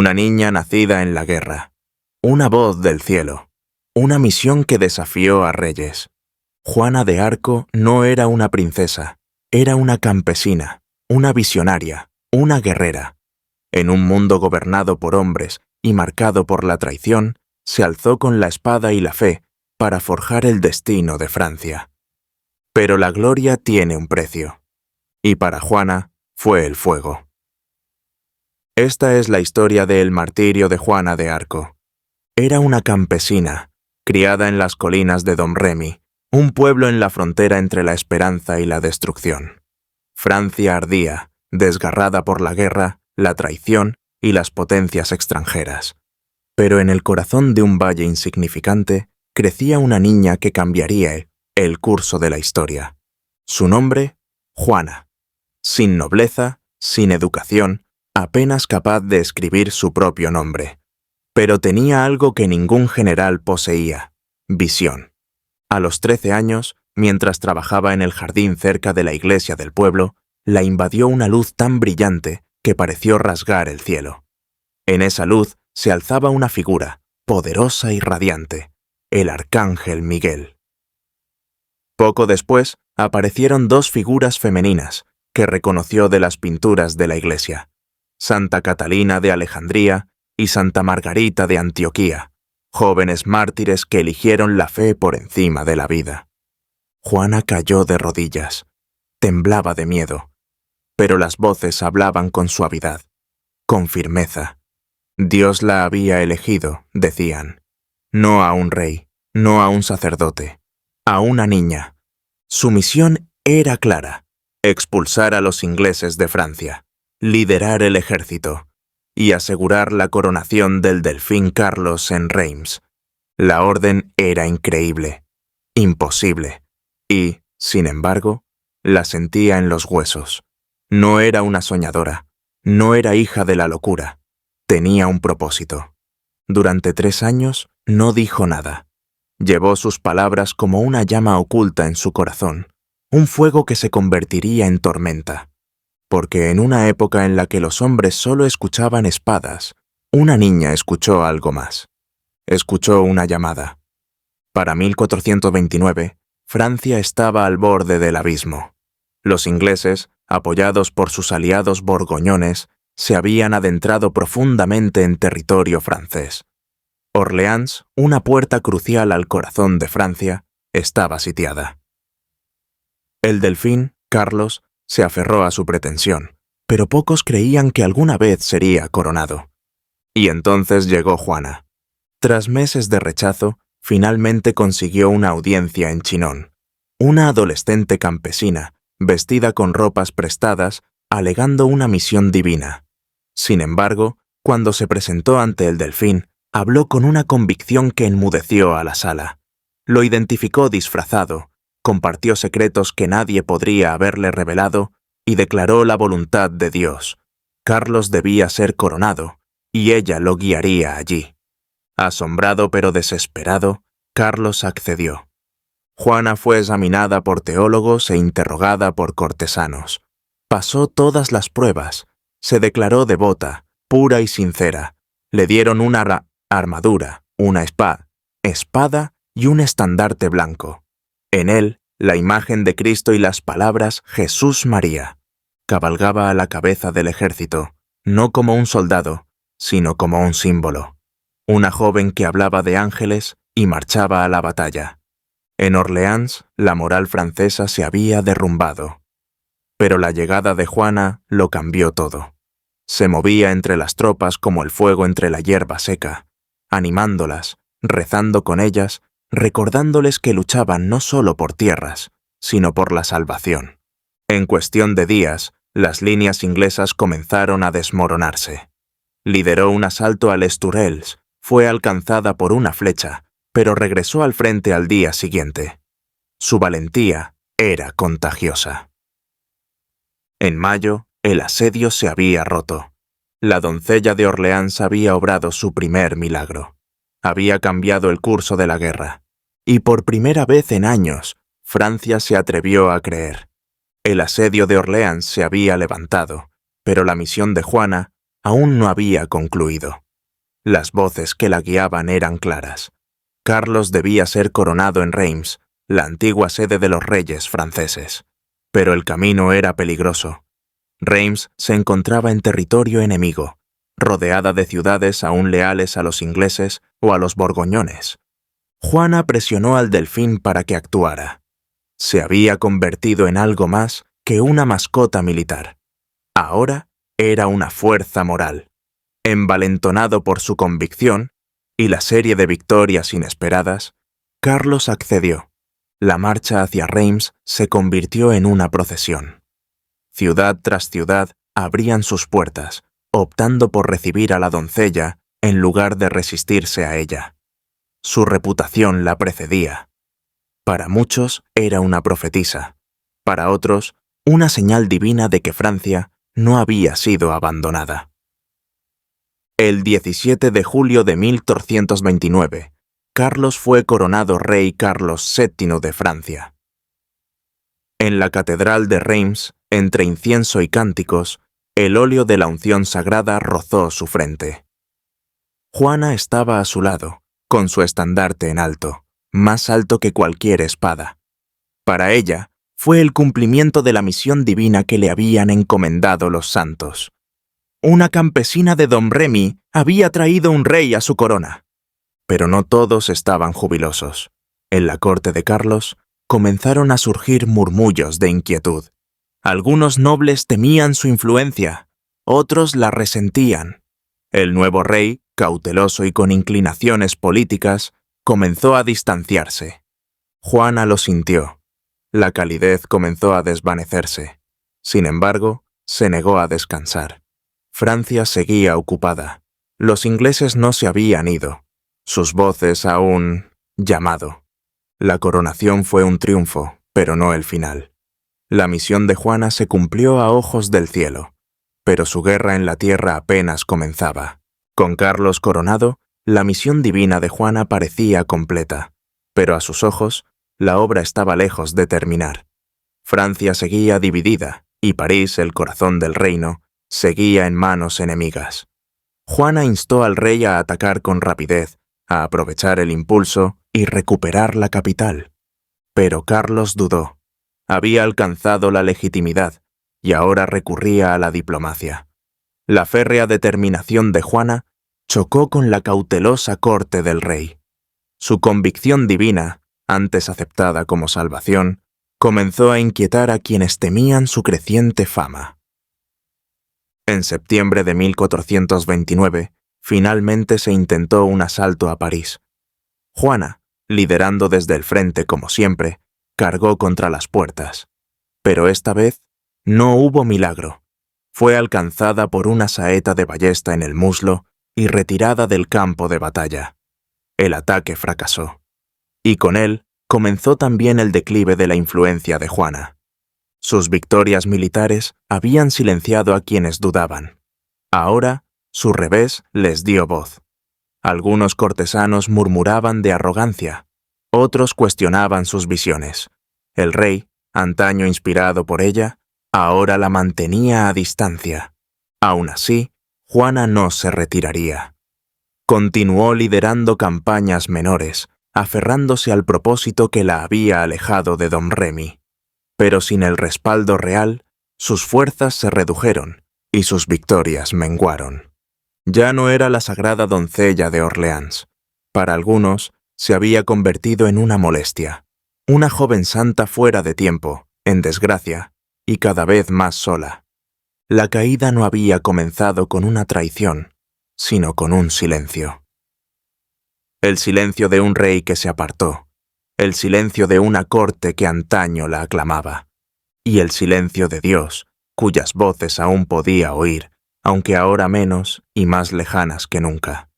Una niña nacida en la guerra, una voz del cielo, una misión que desafió a reyes. Juana de Arco no era una princesa, era una campesina, una visionaria, una guerrera. En un mundo gobernado por hombres y marcado por la traición, se alzó con la espada y la fe para forjar el destino de Francia. Pero la gloria tiene un precio, y para Juana fue el fuego. Esta es la historia del martirio de Juana de Arco. Era una campesina, criada en las colinas de Domremy, un pueblo en la frontera entre la esperanza y la destrucción. Francia ardía, desgarrada por la guerra, la traición y las potencias extranjeras. Pero en el corazón de un valle insignificante crecía una niña que cambiaría el curso de la historia. Su nombre, Juana. Sin nobleza, sin educación, apenas capaz de escribir su propio nombre. Pero tenía algo que ningún general poseía: visión. A los 13 años, mientras trabajaba en el jardín cerca de la iglesia del pueblo, la invadió una luz tan brillante que pareció rasgar el cielo. En esa luz se alzaba una figura, poderosa y radiante, el arcángel Miguel. Poco después, aparecieron dos figuras femeninas que reconoció de las pinturas de la iglesia: Santa Catalina de Alejandría y Santa Margarita de Antioquía, jóvenes mártires que eligieron la fe por encima de la vida. Juana cayó de rodillas. Temblaba de miedo, pero las voces hablaban con suavidad, con firmeza. Dios la había elegido, decían, no a un rey, no a un sacerdote, a una niña. Su misión era clara: expulsar a los ingleses de Francia, liderar el ejército y asegurar la coronación del delfín Carlos en Reims. La orden era increíble, imposible, y, sin embargo, la sentía en los huesos. No era una soñadora, no era hija de la locura. Tenía un propósito. Durante 3 años no dijo nada. Llevó sus palabras como una llama oculta en su corazón, un fuego que se convertiría en tormenta. Porque en una época en la que los hombres solo escuchaban espadas, una niña escuchó algo más. Escuchó una llamada. Para 1429, Francia estaba al borde del abismo. Los ingleses, apoyados por sus aliados borgoñones, se habían adentrado profundamente en territorio francés. Orleans, una puerta crucial al corazón de Francia, estaba sitiada. El delfín, Carlos, se aferró a su pretensión, pero pocos creían que alguna vez sería coronado. Y entonces llegó Juana. Tras meses de rechazo, finalmente consiguió una audiencia en Chinon. Una adolescente campesina, vestida con ropas prestadas, alegando una misión divina. Sin embargo, cuando se presentó ante el delfín, habló con una convicción que enmudeció a la sala. Lo identificó disfrazado, compartió secretos que nadie podría haberle revelado y declaró la voluntad de Dios. Carlos debía ser coronado, y ella lo guiaría allí. Asombrado pero desesperado, Carlos accedió. Juana fue examinada por teólogos e interrogada por cortesanos. Pasó todas las pruebas, se declaró devota, pura y sincera. Le dieron una armadura, una espada y un estandarte blanco. En él, la imagen de Cristo y las palabras Jesús María. Cabalgaba a la cabeza del ejército, no como un soldado, sino como un símbolo. Una joven que hablaba de ángeles y marchaba a la batalla. En Orleans, la moral francesa se había derrumbado. Pero la llegada de Juana lo cambió todo. Se movía entre las tropas como el fuego entre la hierba seca, animándolas, rezando con ellas, recordándoles que luchaban no solo por tierras, sino por la salvación. En cuestión de días, las líneas inglesas comenzaron a desmoronarse. Lideró un asalto a Les Tourelles, fue alcanzada por una flecha, pero regresó al frente al día siguiente. Su valentía era contagiosa. En mayo, el asedio se había roto. La doncella de Orleans había obrado su primer milagro. Había cambiado el curso de la guerra. Y por primera vez en años, Francia se atrevió a creer. El asedio de Orleans se había levantado, pero la misión de Juana aún no había concluido. Las voces que la guiaban eran claras. Carlos debía ser coronado en Reims, la antigua sede de los reyes franceses. Pero el camino era peligroso. Reims se encontraba en territorio enemigo, rodeada de ciudades aún leales a los ingleses o a los borgoñones. Juana presionó al delfín para que actuara. Se había convertido en algo más que una mascota militar. Ahora era una fuerza moral. Envalentonado por su convicción y la serie de victorias inesperadas, Carlos accedió. La marcha hacia Reims se convirtió en una procesión. Ciudad tras ciudad abrían sus puertas, optando por recibir a la doncella en lugar de resistirse a ella. Su reputación la precedía. Para muchos era una profetisa, para otros una señal divina de que Francia no había sido abandonada. El 17 de julio de 1429, Carlos fue coronado rey Carlos VII de Francia. En la catedral de Reims, entre incienso y cánticos, el óleo de la unción sagrada rozó su frente. Juana estaba a su lado, con su estandarte en alto, más alto que cualquier espada. Para ella, fue el cumplimiento de la misión divina que le habían encomendado los santos. Una campesina de Domremy había traído un rey a su corona. Pero no todos estaban jubilosos. En la corte de Carlos comenzaron a surgir murmullos de inquietud. Algunos nobles temían su influencia, otros la resentían. El nuevo rey, cauteloso y con inclinaciones políticas, comenzó a distanciarse. Juana lo sintió. La calidez comenzó a desvanecerse. Sin embargo, se negó a descansar. Francia seguía ocupada. Los ingleses no se habían ido. Sus voces aún llamado. La coronación fue un triunfo, pero no el final. La misión de Juana se cumplió a ojos del cielo, pero su guerra en la tierra apenas comenzaba. Con Carlos coronado, la misión divina de Juana parecía completa, pero a sus ojos, la obra estaba lejos de terminar. Francia seguía dividida, y París, el corazón del reino, seguía en manos enemigas. Juana instó al rey a atacar con rapidez, a aprovechar el impulso y recuperar la capital. Pero Carlos dudó. Había alcanzado la legitimidad y ahora recurría a la diplomacia. La férrea determinación de Juana chocó con la cautelosa corte del rey. Su convicción divina, antes aceptada como salvación, comenzó a inquietar a quienes temían su creciente fama. En septiembre de 1429, finalmente se intentó un asalto a París. Juana, liderando desde el frente como siempre, cargó contra las puertas. Pero esta vez no hubo milagro. Fue alcanzada por una saeta de ballesta en el muslo y retirada del campo de batalla. El ataque fracasó. Y con él comenzó también el declive de la influencia de Juana. Sus victorias militares habían silenciado a quienes dudaban. Ahora, su revés les dio voz. Algunos cortesanos murmuraban de arrogancia, otros cuestionaban sus visiones. El rey, antaño inspirado por ella, ahora la mantenía a distancia. Aún así, Juana no se retiraría. Continuó liderando campañas menores, aferrándose al propósito que la había alejado de Domremy. Pero sin el respaldo real, sus fuerzas se redujeron y sus victorias menguaron. Ya no era la sagrada doncella de Orleans. Para algunos, se había convertido en una molestia. Una joven santa fuera de tiempo, en desgracia, y cada vez más sola. La caída no había comenzado con una traición, sino con un silencio. El silencio de un rey que se apartó, el silencio de una corte que antaño la aclamaba, y el silencio de Dios, cuyas voces aún podía oír, aunque ahora menos y más lejanas que nunca.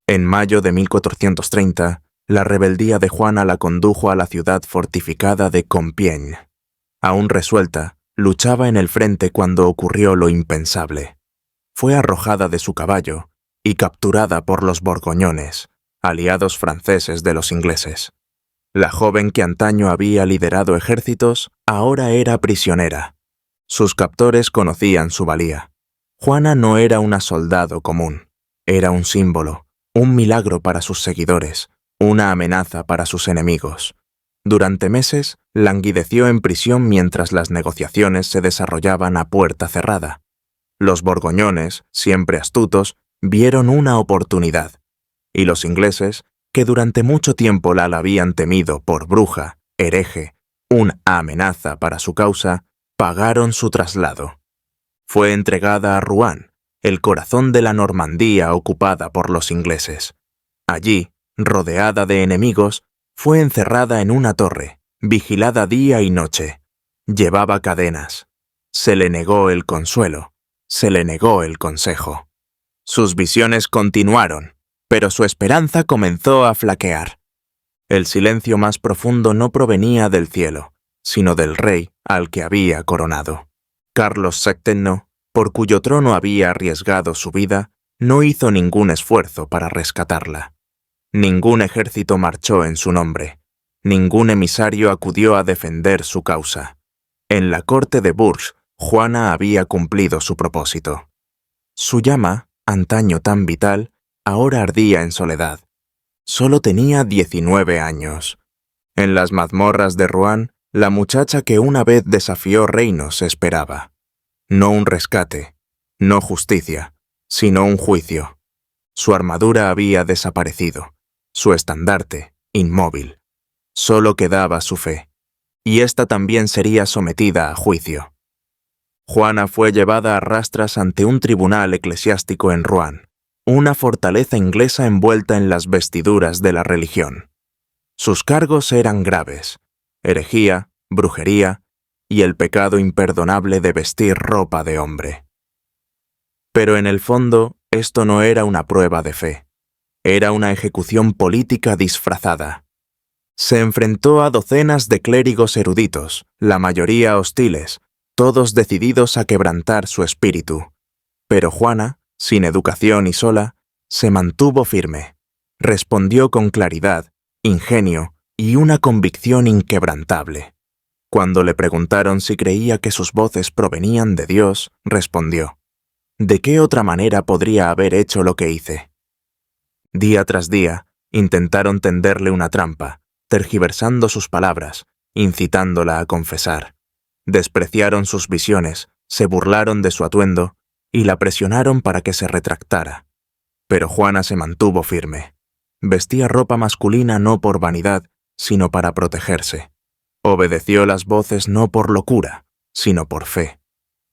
En mayo de 1430, la rebeldía de Juana la condujo a la ciudad fortificada de Compiègne. Aún resuelta, luchaba en el frente cuando ocurrió lo impensable. Fue arrojada de su caballo y capturada por los borgoñones, aliados franceses de los ingleses. La joven que antaño había liderado ejércitos ahora era prisionera. Sus captores conocían su valía. Juana no era una soldado común, era un símbolo, un milagro para sus seguidores, una amenaza para sus enemigos. Durante meses, languideció en prisión mientras las negociaciones se desarrollaban a puerta cerrada. Los borgoñones, siempre astutos, vieron una oportunidad, y los ingleses, que durante mucho tiempo la habían temido por bruja, hereje, una amenaza para su causa, pagaron su traslado. Fue entregada a Rouen, el corazón de la Normandía ocupada por los ingleses. Allí, rodeada de enemigos, fue encerrada en una torre, vigilada día y noche. Llevaba cadenas. Se le negó el consuelo, se le negó el consejo. Sus visiones continuaron, pero su esperanza comenzó a flaquear. El silencio más profundo no provenía del cielo, sino del rey al que había coronado. Carlos VII, por cuyo trono había arriesgado su vida, no hizo ningún esfuerzo para rescatarla. Ningún ejército marchó en su nombre. Ningún emisario acudió a defender su causa. En la corte de Bourges, Juana había cumplido su propósito. Su llama, antaño tan vital, ahora ardía en soledad. Solo tenía 19 años. En las mazmorras de Rouen, la muchacha que una vez desafió reinos esperaba. No un rescate, no justicia, sino un juicio. Su armadura había desaparecido, su estandarte, inmóvil. Solo quedaba su fe, y ésta también sería sometida a juicio. Juana fue llevada a rastras ante un tribunal eclesiástico en Rouen, una fortaleza inglesa envuelta en las vestiduras de la religión. Sus cargos eran graves: herejía, brujería y el pecado imperdonable de vestir ropa de hombre. Pero en el fondo, esto no era una prueba de fe. Era una ejecución política disfrazada. Se enfrentó a docenas de clérigos eruditos, la mayoría hostiles, todos decididos a quebrantar su espíritu. Pero Juana, sin educación y sola, se mantuvo firme. Respondió con claridad, ingenio y una convicción inquebrantable. Cuando le preguntaron si creía que sus voces provenían de Dios, respondió: ¿de qué otra manera podría haber hecho lo que hice? Día tras día, intentaron tenderle una trampa, tergiversando sus palabras, incitándola a confesar. Despreciaron sus visiones, se burlaron de su atuendo y la presionaron para que se retractara. Pero Juana se mantuvo firme. Vestía ropa masculina no por vanidad, sino para protegerse. Obedeció las voces no por locura, sino por fe.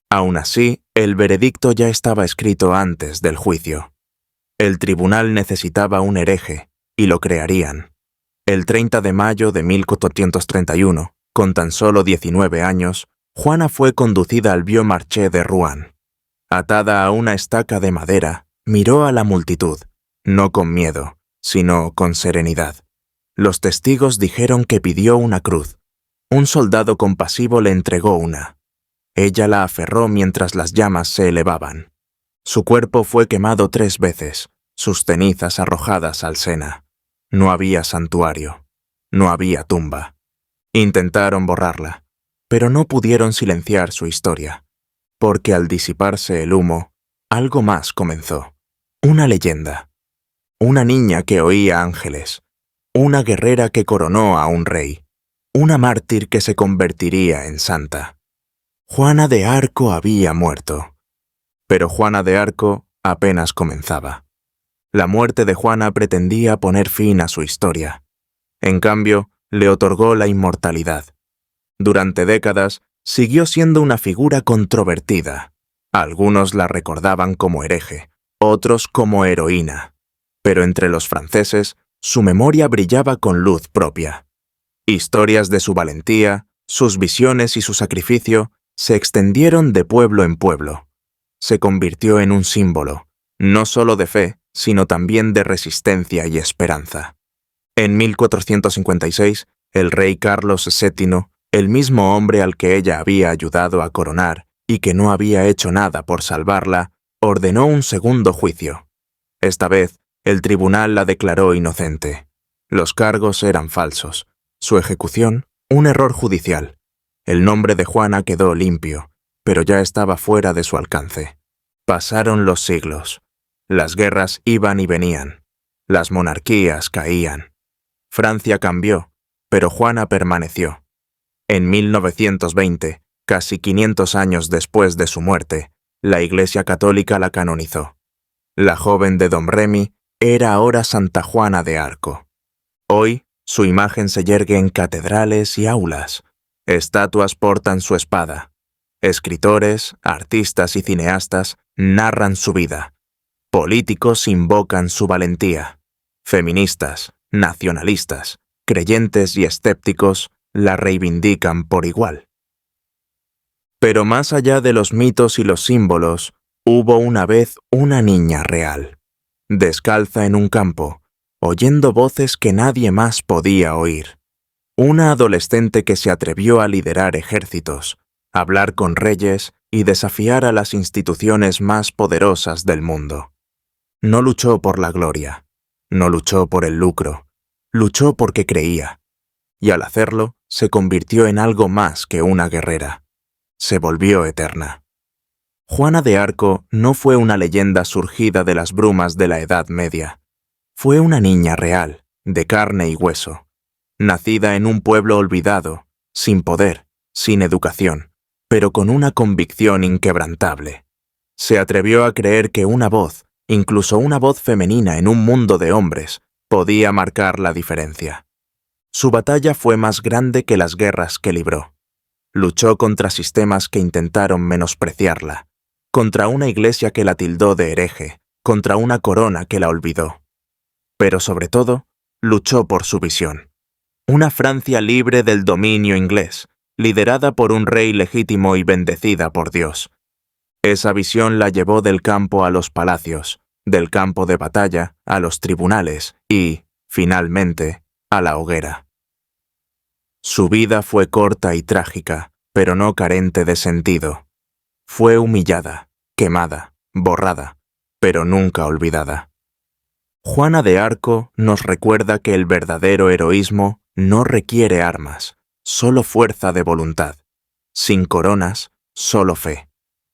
Aún así, el veredicto ya estaba escrito antes del juicio. El tribunal necesitaba un hereje, y lo crearían. El 30 de mayo de 1431, con tan solo 19 años, Juana fue conducida al Vieux Marché de Rouen. Atada a una estaca de madera, miró a la multitud, no con miedo, sino con serenidad. Los testigos dijeron que pidió una cruz. Un soldado compasivo le entregó una. Ella la aferró mientras las llamas se elevaban. Su cuerpo fue quemado 3 veces, sus cenizas arrojadas al Sena. No había santuario, no había tumba. Intentaron borrarla, pero no pudieron silenciar su historia, porque al disiparse el humo, algo más comenzó. Una leyenda. Una niña que oía ángeles, una guerrera que coronó a un rey, una mártir que se convertiría en santa. Juana de Arco había muerto. Pero Juana de Arco apenas comenzaba. La muerte de Juana pretendía poner fin a su historia. En cambio, le otorgó la inmortalidad. Durante décadas, siguió siendo una figura controvertida. Algunos la recordaban como hereje, otros como heroína. Pero entre los franceses, su memoria brillaba con luz propia. Historias de su valentía, sus visiones y su sacrificio se extendieron de pueblo en pueblo. Se convirtió en un símbolo, no solo de fe, sino también de resistencia y esperanza. En 1456, el rey Carlos VII, el mismo hombre al que ella había ayudado a coronar y que no había hecho nada por salvarla, ordenó un segundo juicio. Esta vez, el tribunal la declaró inocente. Los cargos eran falsos. Su ejecución, un error judicial. El nombre de Juana quedó limpio, pero ya estaba fuera de su alcance. Pasaron los siglos. Las guerras iban y venían. Las monarquías caían. Francia cambió, pero Juana permaneció. En 1920, casi 500 años después de su muerte, la Iglesia Católica la canonizó. La joven de Domremy era ahora Santa Juana de Arco. Hoy, su imagen se yergue en catedrales y aulas. Estatuas portan su espada. Escritores, artistas y cineastas narran su vida. Políticos invocan su valentía. Feministas, nacionalistas, creyentes y escépticos la reivindican por igual. Pero más allá de los mitos y los símbolos, hubo una vez una niña real, descalza en un campo, oyendo voces que nadie más podía oír. Una adolescente que se atrevió a liderar ejércitos, hablar con reyes y desafiar a las instituciones más poderosas del mundo. No luchó por la gloria, no luchó por el lucro, luchó porque creía. Y al hacerlo, se convirtió en algo más que una guerrera. Se volvió eterna. Juana de Arco no fue una leyenda surgida de las brumas de la Edad Media. Fue una niña real, de carne y hueso, nacida en un pueblo olvidado, sin poder, sin educación, pero con una convicción inquebrantable. Se atrevió a creer que una voz, incluso una voz femenina en un mundo de hombres, podía marcar la diferencia. Su batalla fue más grande que las guerras que libró. Luchó contra sistemas que intentaron menospreciarla, contra una iglesia que la tildó de hereje, contra una corona que la olvidó. Pero sobre todo, luchó por su visión. Una Francia libre del dominio inglés, liderada por un rey legítimo y bendecida por Dios. Esa visión la llevó del campo a los palacios, del campo de batalla a los tribunales y, finalmente, a la hoguera. Su vida fue corta y trágica, pero no carente de sentido. Fue humillada, quemada, borrada, pero nunca olvidada. Juana de Arco nos recuerda que el verdadero heroísmo no requiere armas, solo fuerza de voluntad. Sin coronas, solo fe.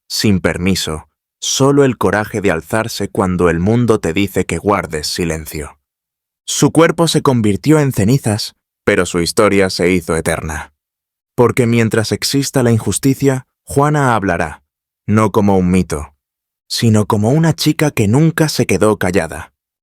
Sin permiso, solo el coraje de alzarse cuando el mundo te dice que guardes silencio. Su cuerpo se convirtió en cenizas, pero su historia se hizo eterna. Porque mientras exista la injusticia, Juana hablará, no como un mito, sino como una chica que nunca se quedó callada.